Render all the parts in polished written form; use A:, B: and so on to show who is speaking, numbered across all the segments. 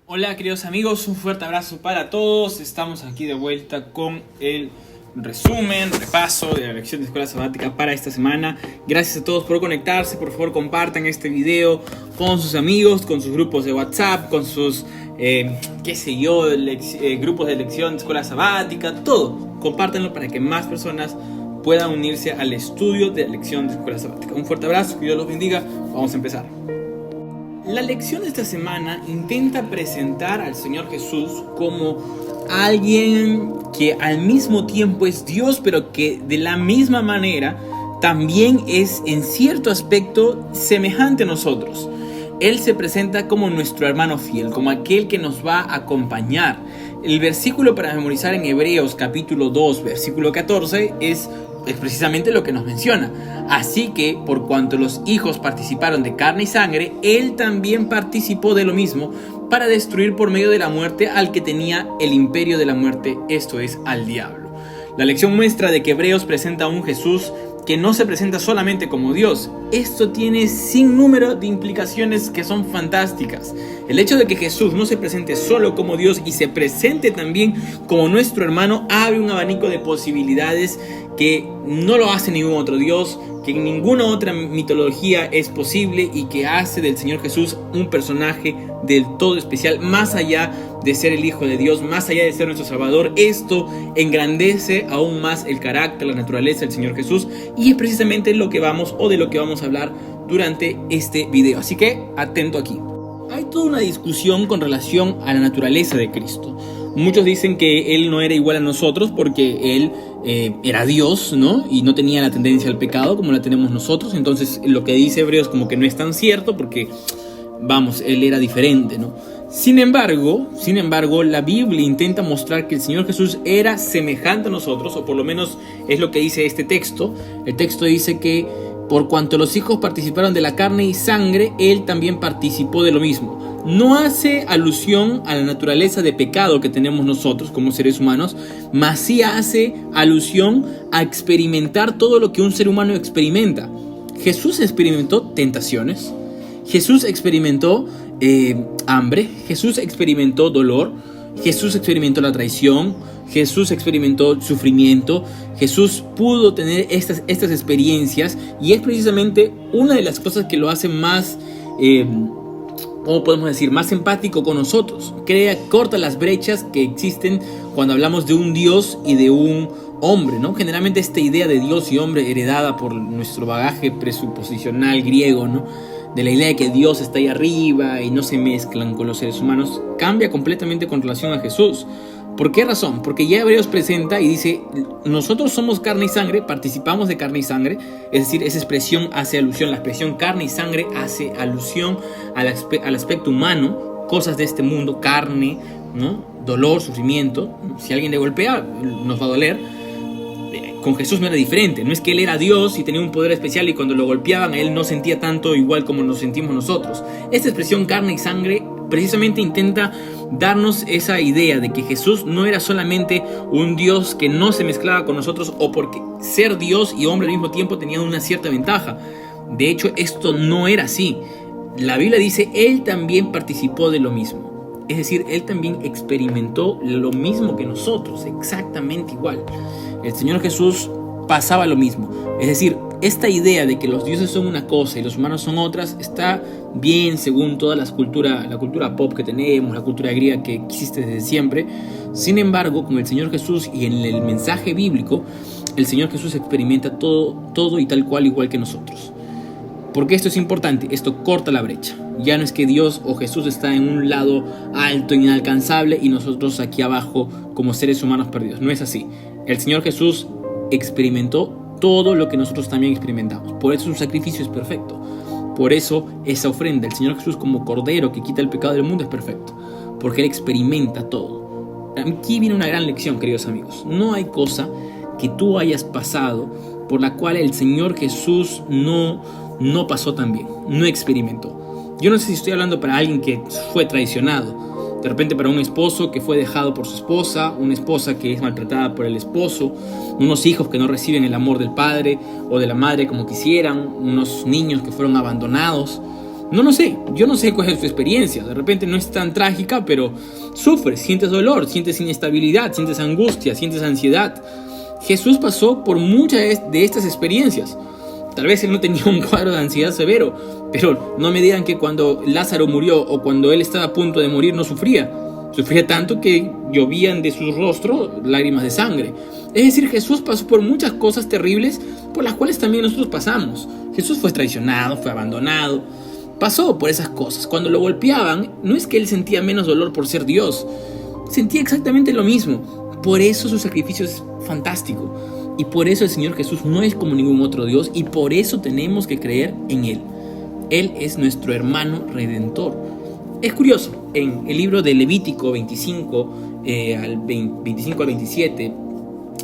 A: Hola queridos amigos, un fuerte abrazo para todos. Estamos aquí de vuelta con el resumen, repaso de la lección de escuela sabática para esta semana. Gracias a todos por conectarse. Por favor, compartan este video con sus amigos, con sus grupos de WhatsApp, con sus grupos de lección de escuela sabática, todo. Compártanlo para que más personas puedan unirse al estudio de la lección de escuela sabática. Un fuerte abrazo, que Dios los bendiga. Vamos a empezar. La lección de esta semana intenta presentar al Señor Jesús como alguien que al mismo tiempo es Dios, pero que de la misma manera también es en cierto aspecto semejante a nosotros. Él se presenta como nuestro hermano fiel, como aquel que nos va a acompañar. El versículo para memorizar en Hebreos capítulo 2, versículo 14 es precisamente lo que nos menciona. Así que, por cuanto los hijos participaron de carne y sangre, Él también participó de lo mismo, para destruir por medio de la muerte al que tenía el imperio de la muerte, esto es, al diablo. La lección muestra de que Hebreos presenta a un Jesús que no se presenta solamente como Dios. Esto tiene sin número de implicaciones que son fantásticas. El hecho de que Jesús no se presente solo como Dios y se presente también como nuestro hermano abre un abanico de posibilidades que no lo hace ningún otro Dios, que en ninguna otra mitología es posible, y que hace del Señor Jesús un personaje del todo especial, más allá de ser el Hijo de Dios, más allá de ser nuestro Salvador. Esto engrandece aún más el carácter, la naturaleza del Señor Jesús, y es precisamente de lo que vamos a hablar durante este video. Así que atento aquí. Hay toda una discusión con relación a la naturaleza de Cristo. Muchos dicen que Él no era igual a nosotros porque Él era Dios, ¿no? Y no tenía la tendencia al pecado como la tenemos nosotros. Entonces lo que dice Hebreos como que no es tan cierto porque, Él era diferente, ¿no? Sin embargo, la Biblia intenta mostrar que el Señor Jesús era semejante a nosotros, o por lo menos es lo que dice este texto. El texto dice que por cuanto los hijos participaron de la carne y sangre, Él también participó de lo mismo. No hace alusión a la naturaleza de pecado que tenemos nosotros como seres humanos, mas sí hace alusión a experimentar todo lo que un ser humano experimenta. Jesús experimentó tentaciones, Jesús experimentó hambre, Jesús experimentó dolor, Jesús experimentó la traición, Jesús experimentó sufrimiento. Jesús pudo tener estas experiencias, y es precisamente una de las cosas que lo hace más, ¿cómo podemos decir?, más empático con nosotros. Corta las brechas que existen cuando hablamos de un Dios y de un hombre, ¿no? Generalmente esta idea de Dios y hombre, heredada por nuestro bagaje presuposicional griego, ¿no?, de la idea de que Dios está ahí arriba y no se mezclan con los seres humanos, cambia completamente con relación a Jesús. ¿Por qué razón? Porque ya Hebreos presenta y dice: nosotros somos carne y sangre, participamos de carne y sangre. Es decir, esa expresión hace alusión, la expresión carne y sangre hace alusión al aspecto humano, cosas de este mundo, carne, ¿no?, dolor, sufrimiento. Si alguien le golpea, nos va a doler. Con Jesús no era diferente. No es que Él era Dios y tenía un poder especial y cuando lo golpeaban Él no sentía tanto igual como nos sentimos nosotros. Esta expresión carne y sangre precisamente intenta darnos esa idea de que Jesús no era solamente un Dios que no se mezclaba con nosotros, o porque ser Dios y hombre al mismo tiempo tenían una cierta ventaja. De hecho, esto no era así. La Biblia dice: Él también participó de lo mismo. Es decir, Él también experimentó lo mismo que nosotros, exactamente igual. El Señor Jesús pasaba lo mismo. Es decir, esta idea de que los dioses son una cosa y los humanos son otras está bien según toda la cultura pop que tenemos, la cultura griega que existe desde siempre. Sin embargo, con el Señor Jesús y en el mensaje bíblico, el Señor Jesús experimenta todo y tal cual, igual que nosotros. Porque esto es importante, esto corta la brecha. Ya no es que Dios o Jesús está en un lado alto, inalcanzable, y nosotros aquí abajo como seres humanos perdidos. No es así. El Señor Jesús experimentó todo lo que nosotros también experimentamos. Por eso su sacrificio es perfecto. Por eso esa ofrenda, el Señor Jesús como Cordero que quita el pecado del mundo, es perfecto. Porque Él experimenta todo. Aquí viene una gran lección, queridos amigos. No hay cosa que tú hayas pasado por la cual el Señor Jesús no pasó también, no experimentó. Yo no sé si estoy hablando para alguien que fue traicionado, de repente para un esposo que fue dejado por su esposa, una esposa que es maltratada por el esposo, unos hijos que no reciben el amor del padre o de la madre como quisieran, unos niños que fueron abandonados. No lo sé, yo no sé cuál es tu experiencia. De repente no es tan trágica, pero sufres, sientes dolor, sientes inestabilidad, sientes angustia, sientes ansiedad. Jesús pasó por muchas de estas experiencias. Tal vez él no tenía un cuadro de ansiedad severo, pero no me digan que cuando Lázaro murió o cuando él estaba a punto de morir no sufría. Sufría tanto que llovían de su rostro lágrimas de sangre. Es decir, Jesús pasó por muchas cosas terribles por las cuales también nosotros pasamos. Jesús fue traicionado, fue abandonado, pasó por esas cosas. Cuando lo golpeaban, no es que él sentía menos dolor por ser Dios, sentía exactamente lo mismo. Por eso su sacrificio es fantástico. Y por eso el Señor Jesús no es como ningún otro Dios. Y por eso tenemos que creer en Él. Él es nuestro hermano redentor. Es curioso, en el libro de Levítico 25 al 27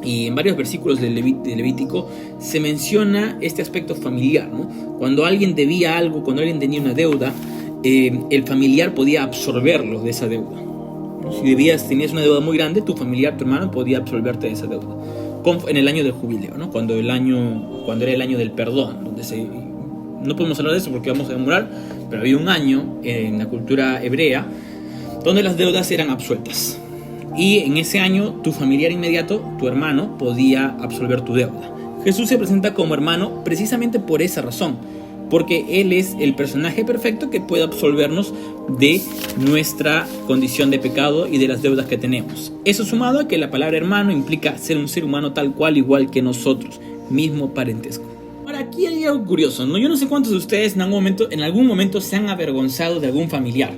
A: y en varios versículos de Levítico se menciona este aspecto familiar, ¿no? Cuando alguien debía algo, cuando alguien tenía una deuda, el familiar podía absorberlo de esa deuda. Si tenías una deuda muy grande, tu familiar, tu hermano, podía absolverte de esa deuda. En el año del jubileo, ¿no? Cuando era el año del perdón, no podemos hablar de eso porque vamos a demorar, pero había un año en la cultura hebrea donde las deudas eran absueltas. Y en ese año tu familiar inmediato, tu hermano, podía absolver tu deuda. Jesús se presenta como hermano precisamente por esa razón, porque Él es el personaje perfecto que puede absolvernos de nuestra condición de pecado y de las deudas que tenemos. Eso sumado a que la palabra hermano implica ser un ser humano tal cual, igual que nosotros, mismo parentesco. Ahora, aquí hay algo curioso, ¿no? Yo no sé cuántos de ustedes en algún momento se han avergonzado de algún familiar.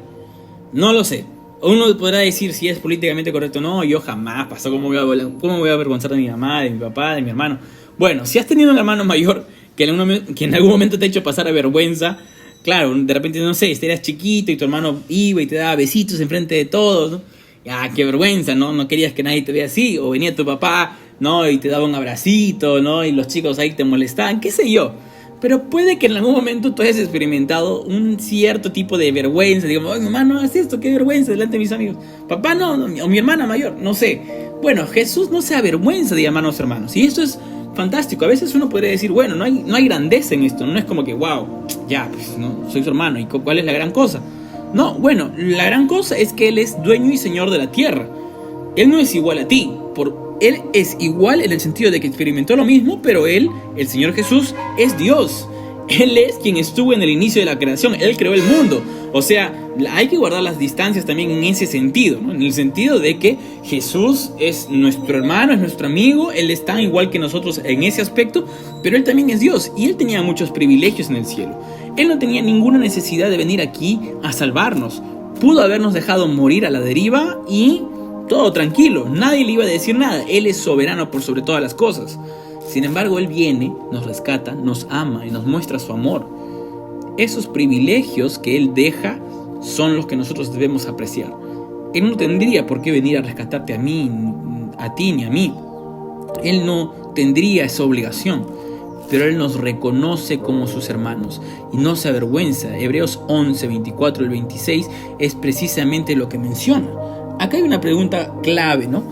A: No lo sé. Uno podrá decir si es políticamente correcto o no. Yo jamás pasó. ¿Cómo me voy a avergonzar de mi mamá, de mi papá, de mi hermano? Bueno, si has tenido un hermano mayor que en algún momento te ha hecho pasar a vergüenza, claro, de repente, no sé, eras chiquito y tu hermano iba y te daba besitos enfrente de todos, ¿no? Ya, qué vergüenza, ¿no? No querías que nadie te vea así. O venía tu papá, ¿no? Y te daba un abracito, ¿no? Y los chicos ahí te molestaban, qué sé yo. Pero puede que en algún momento tú hayas experimentado un cierto tipo de vergüenza. Digamos, ay, mamá, no hagas esto, qué vergüenza delante de mis amigos. Papá, no, o mi hermana mayor, no sé. Bueno, Jesús no se avergüenza de llamarnos hermanos. Y esto es fantástico. A veces uno podría decir, bueno, no hay grandeza en esto. No es como que, wow, ya, pues, ¿no? Soy su hermano. ¿Y cuál es la gran cosa? No, bueno, la gran cosa es que Él es dueño y señor de la tierra. Él no es igual a ti. Él es igual en el sentido de que experimentó lo mismo, pero Él, el Señor Jesús, es Dios. Él es quien estuvo en el inicio de la creación. Él creó el mundo. O sea, hay que guardar las distancias también en ese sentido, ¿no? En el sentido de que Jesús es nuestro hermano, es nuestro amigo. Él es tan igual que nosotros en ese aspecto, pero Él también es Dios. Y Él tenía muchos privilegios en el cielo. Él no tenía ninguna necesidad de venir aquí a salvarnos. Pudo habernos dejado morir a la deriva y todo tranquilo, nadie le iba a decir nada. Él es soberano por sobre todas las cosas. Sin embargo, Él viene, nos rescata, nos ama y nos muestra su amor. Esos privilegios que Él deja son los que nosotros debemos apreciar. Él no tendría por qué venir a rescatarte a mí, a ti ni a mí. Él no tendría esa obligación, pero Él nos reconoce como sus hermanos y no se avergüenza. Hebreos 11, 24 al 26 es precisamente lo que menciona. Acá hay una pregunta clave, ¿no?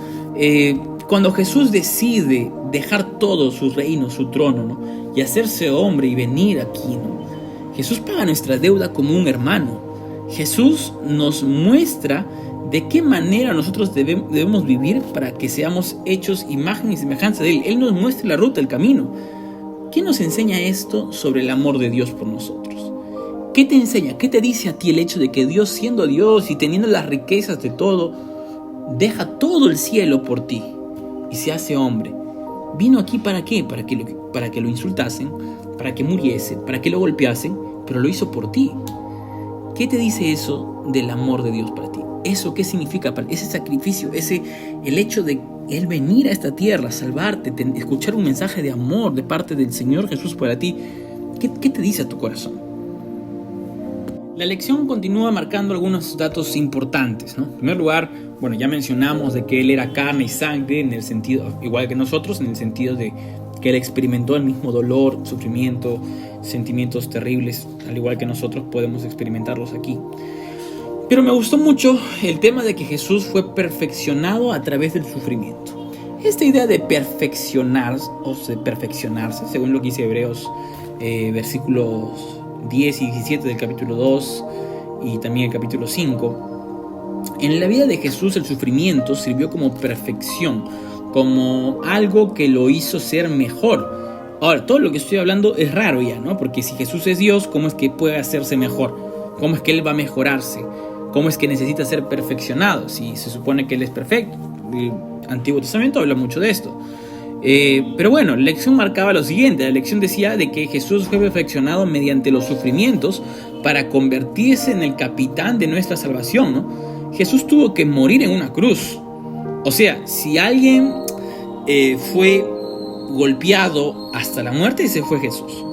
A: Cuando Jesús decide dejar todo su reino, su trono, ¿no? Y hacerse hombre y venir aquí, ¿no? Jesús paga nuestra deuda como un hermano. Jesús nos muestra de qué manera nosotros debemos vivir para que seamos hechos imagen y semejanza de Él. Él nos muestra la ruta, el camino. ¿Qué nos enseña esto sobre el amor de Dios por nosotros? ¿Qué te enseña? ¿Qué te dice a ti el hecho de que Dios, siendo Dios y teniendo las riquezas de todo, deja todo el cielo por ti y se hace hombre? ¿Vino aquí para qué? Para que lo insultasen, para que muriese, para que lo golpeasen, pero lo hizo por ti. ¿Qué te dice eso del amor de Dios para ti? ¿Eso qué significa? Ese sacrificio, el hecho de Él venir a esta tierra, salvarte, escuchar un mensaje de amor de parte del Señor Jesús para ti. ¿Qué te dice a tu corazón? La lección continúa marcando algunos datos importantes, ¿no? En primer lugar, bueno, ya mencionamos de que Él era carne y sangre en el sentido, igual que nosotros, en el sentido de que Él experimentó el mismo dolor, sufrimiento, sentimientos terribles, al igual que nosotros podemos experimentarlos aquí. Pero me gustó mucho el tema de que Jesús fue perfeccionado a través del sufrimiento. Esta idea de perfeccionarse, según lo que dice Hebreos 10 y 17 del capítulo 2 y también el capítulo 5. En la vida de Jesús el sufrimiento sirvió como perfección, como algo que lo hizo ser mejor. Ahora, todo lo que estoy hablando es raro ya, ¿no? Porque si Jesús es Dios, ¿cómo es que puede hacerse mejor? ¿Cómo es que Él va a mejorarse? ¿Cómo es que necesita ser perfeccionado? Si se supone que Él es perfecto. El Antiguo Testamento habla mucho de esto. Pero bueno, la lección marcaba lo siguiente. La lección decía de que Jesús fue perfeccionado mediante los sufrimientos para convertirse en el capitán de nuestra salvación, ¿no? Jesús tuvo que morir en una cruz. O sea, si alguien fue golpeado hasta la muerte, ese fue Jesús.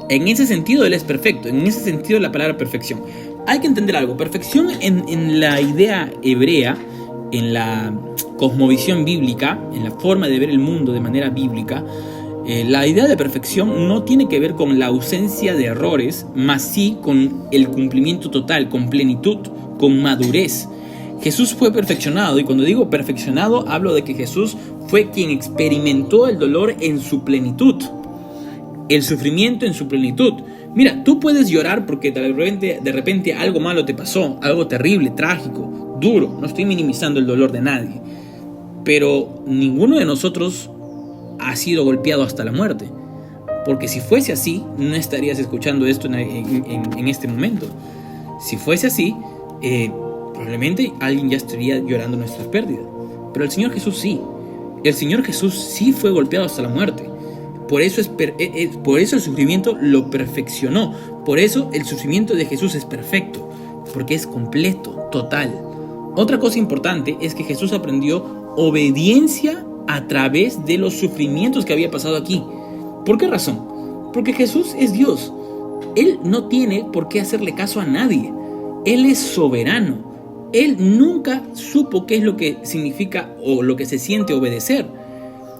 A: En ese sentido Él es perfecto. En ese sentido la palabra perfección. Hay que entender algo. Perfección en la idea hebrea, en la cosmovisión bíblica, en la forma de ver el mundo de manera bíblica, la idea de perfección no tiene que ver con la ausencia de errores, más sí con el cumplimiento total, con plenitud, con madurez. Jesús fue perfeccionado, y cuando digo perfeccionado hablo de que Jesús fue quien experimentó el dolor en su plenitud, el sufrimiento en su plenitud. Mira, tú puedes llorar porque de repente algo malo te pasó, algo terrible, trágico, duro. No estoy minimizando el dolor de nadie, pero ninguno de nosotros ha sido golpeado hasta la muerte, porque si fuese así no estarías escuchando esto en este momento. Si fuese así, probablemente alguien ya estaría llorando nuestras pérdidas, pero el Señor Jesús sí. El Señor Jesús sí fue golpeado hasta la muerte. Por eso el sufrimiento lo perfeccionó. Por eso el sufrimiento de Jesús es perfecto, porque es completo, total. Otra cosa importante es que Jesús aprendió obediencia a través de los sufrimientos que había pasado aquí. ¿Por qué razón? Porque Jesús es Dios. Él no tiene por qué hacerle caso a nadie. Él es soberano. Él nunca supo qué es lo que significa o lo que se siente obedecer.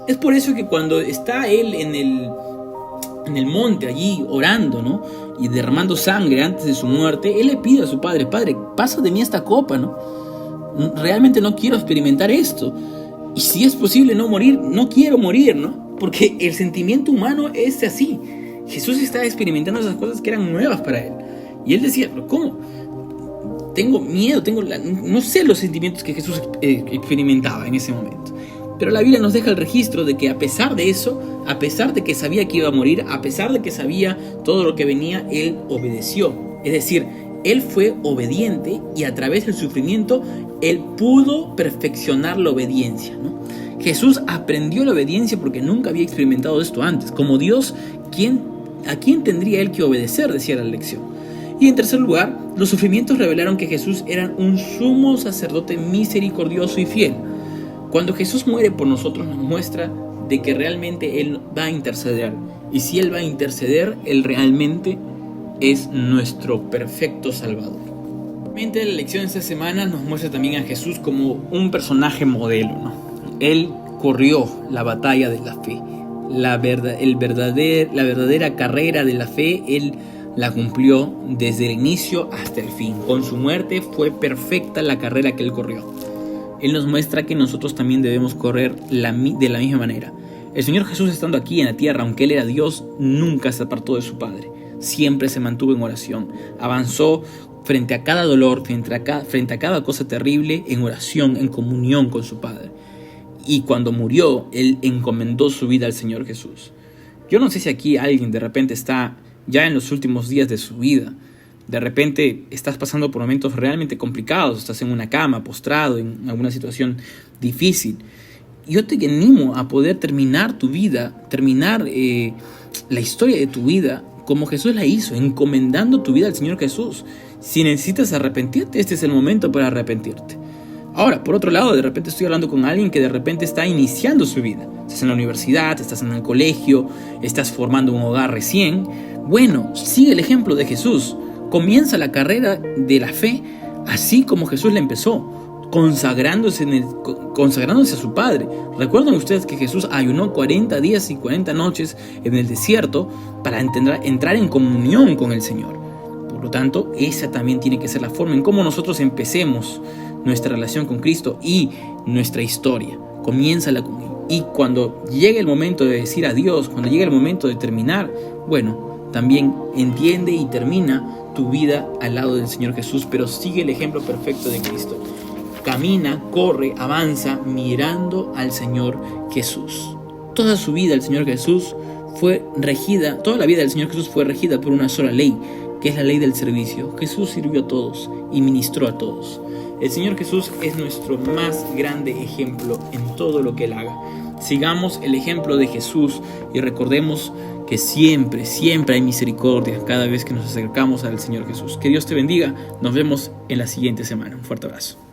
A: Es por eso que cuando está Él en el monte allí orando, ¿no? Y derramando sangre antes de su muerte, Él le pide a su Padre: Padre, pasa de mí esta copa, ¿no? Realmente no quiero experimentar esto. Y si es posible no morir, no quiero morir, ¿no? Porque el sentimiento humano es así. Jesús estaba experimentando esas cosas que eran nuevas para Él. Y Él decía: ¿pero cómo? Tengo miedo, no sé los sentimientos que Jesús experimentaba en ese momento. Pero la Biblia nos deja el registro de que a pesar de eso, a pesar de que sabía que iba a morir, a pesar de que sabía todo lo que venía, Él obedeció. Es decir, Él fue obediente, y a través del sufrimiento Él pudo perfeccionar la obediencia, ¿no? Jesús aprendió la obediencia porque nunca había experimentado esto antes. Como Dios, ¿a quién tendría Él que obedecer?, decía la lección. Y en tercer lugar, los sufrimientos revelaron que Jesús era un sumo sacerdote misericordioso y fiel. Cuando Jesús muere por nosotros, nos muestra de que realmente Él va a interceder. Y si Él va a interceder, Él realmente es nuestro perfecto Salvador. Realmente la lección de esta semana nos muestra también a Jesús como un personaje modelo, ¿no? Él corrió la batalla de la fe. La verdadera carrera de la fe, Él la cumplió desde el inicio hasta el fin. Con su muerte fue perfecta la carrera que Él corrió. Él nos muestra que nosotros también debemos correr de la misma manera. El Señor Jesús, estando aquí en la tierra, aunque Él era Dios, nunca se apartó de su Padre. Siempre se mantuvo en oración. Avanzó frente a cada dolor, frente a cada cosa terrible, en oración, en comunión con su Padre. Y cuando murió, Él encomendó su vida al Señor Jesús. Yo no sé si aquí alguien de repente está ya en los últimos días de su vida. De repente estás pasando por momentos realmente complicados, estás en una cama, postrado, en alguna situación difícil. Yo te animo a poder terminar tu vida, terminar la historia de tu vida como Jesús la hizo, encomendando tu vida al Señor Jesús. Si necesitas arrepentirte, este es el momento para arrepentirte. Ahora, por otro lado, de repente estoy hablando con alguien que de repente está iniciando su vida. Estás en la universidad, estás en el colegio, estás formando un hogar recién. Bueno, sigue el ejemplo de Jesús. Comienza la carrera de la fe así como Jesús la empezó, consagrándose a su Padre. ¿Recuerdan ustedes que Jesús ayunó 40 días y 40 noches en el desierto para entrar en comunión con el Señor? Por lo tanto, esa también tiene que ser la forma en cómo nosotros empecemos nuestra relación con Cristo y nuestra historia. Comiénzala con Él. Y cuando llegue el momento de decir adiós, cuando llegue el momento de terminar, bueno, también entiende y termina tu vida al lado del Señor Jesús, pero sigue el ejemplo perfecto de Cristo. Camina, corre, avanza mirando al Señor Jesús. Toda su vida el Señor Jesús fue regida, toda la vida del Señor Jesús fue regida por una sola ley, que es la ley del servicio. Jesús sirvió a todos y ministró a todos. El Señor Jesús es nuestro más grande ejemplo en todo lo que Él haga. Sigamos el ejemplo de Jesús y recordemos que siempre hay misericordia cada vez que nos acercamos al Señor Jesús. Que Dios te bendiga. Nos vemos en la siguiente semana. Un fuerte abrazo.